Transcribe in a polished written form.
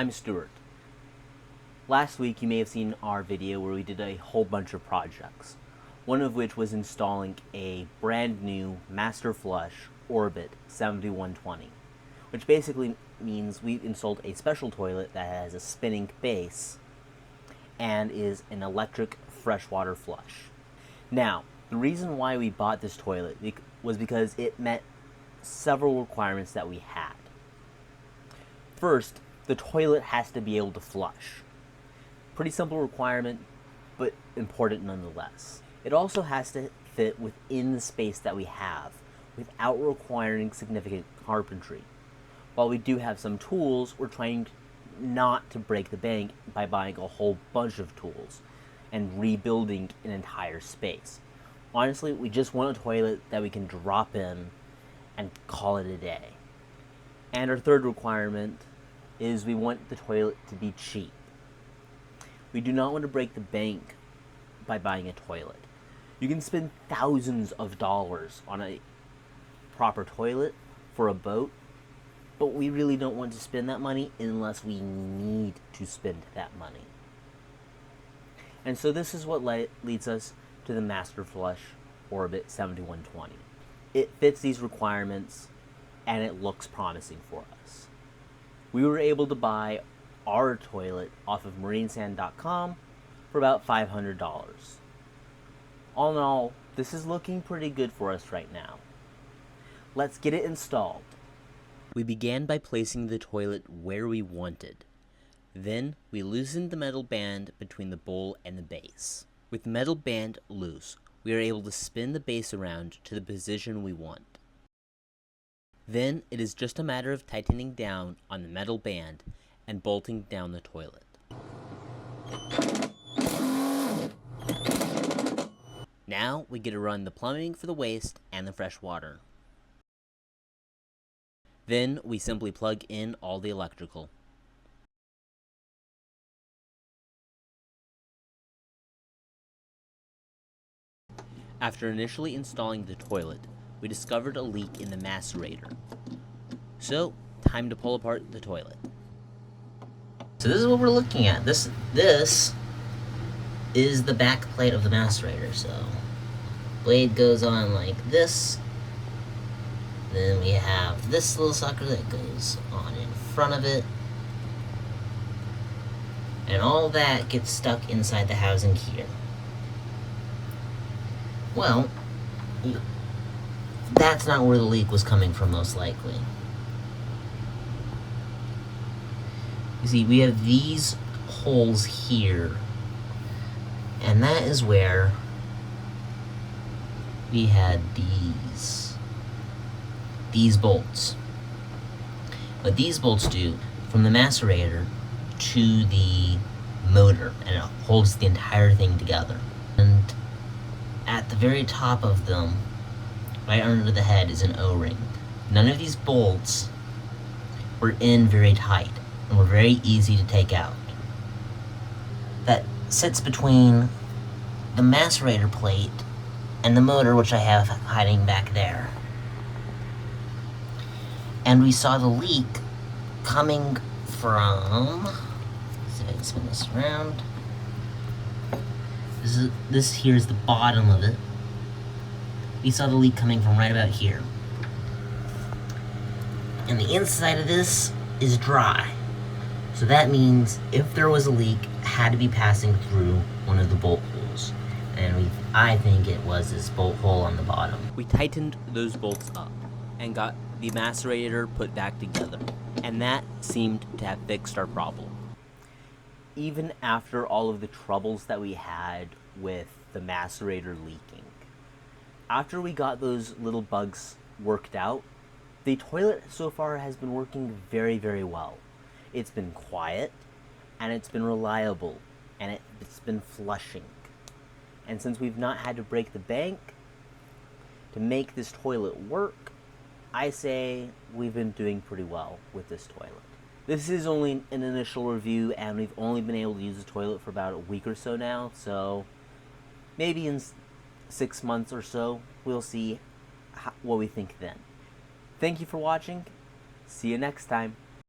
I'm Stuart. Last week you may have seen our video where we did a whole bunch of projects, one of which was installing a brand new Masterflush Orbit 7120, which basically means we installed a special toilet that has a spinning base and is an electric freshwater flush. Now, the reason why we bought this toilet was because it met several requirements that we had. First, the toilet has to be able to flush. Pretty simple requirement, but important nonetheless. It also has to fit within the space that we have without requiring significant carpentry. While we do have some tools, we're trying not to break the bank by buying a whole bunch of tools and rebuilding an entire space. Honestly, we just want a toilet that we can drop in and call it a day. And our third requirement is we want the toilet to be cheap. We do not want to break the bank by buying a toilet. You can spend thousands of dollars on a proper toilet for a boat, but we really don't want to spend that money unless we need to spend that money. And so this is what leads us to the Masterflush Orbit 7120. It fits these requirements and it looks promising for us. We were able to buy our toilet off of marinesand.com for about $500. All in all, this is looking pretty good for us right now. Let's get it installed. We began by placing the toilet where we wanted. Then we loosened the metal band between the bowl and the base. With the metal band loose, we are able to spin the base around to the position we want. Then it is just a matter of tightening down on the metal band and bolting down the toilet. Now we get to run the plumbing for the waste and the fresh water. Then we simply plug in all the electrical. After initially installing the toilet, we discovered a leak in the macerator. So, time to pull apart the toilet. So this is what we're looking at. This is the back plate of the macerator. So, blade goes on like this. Then we have this little sucker that goes on in front of it. And all that gets stuck inside the housing here. Well, that's not where the leak was coming from, most likely. You see, we have these holes here, and that is where we had these bolts. What these bolts do, from the macerator to the motor, and it holds the entire thing together. And at the very top of them, right under the head, is an O-ring. None of these bolts were in very tight and were very easy to take out. That sits between the macerator plate and the motor, which I have hiding back there. And we saw the leak coming from, let's see if I can spin this around. This here is the bottom of it. We saw the leak coming from right about here. And the inside of this is dry. So that means if there was a leak, it had to be passing through one of the bolt holes. And I think it was this bolt hole on the bottom. We tightened those bolts up and got the macerator put back together. And that seemed to have fixed our problem. Even after all of the troubles that we had with the macerator leaking, after we got those little bugs worked out, the toilet so far has been working very, very well. It's been quiet, and it's been reliable, and it's been flushing. And since we've not had to break the bank to make this toilet work, I say we've been doing pretty well with this toilet. This is only an initial review, and we've only been able to use the toilet for about a week or so now, so maybe in 6 months or so, we'll see what we think then. Thank you for watching. See you next time.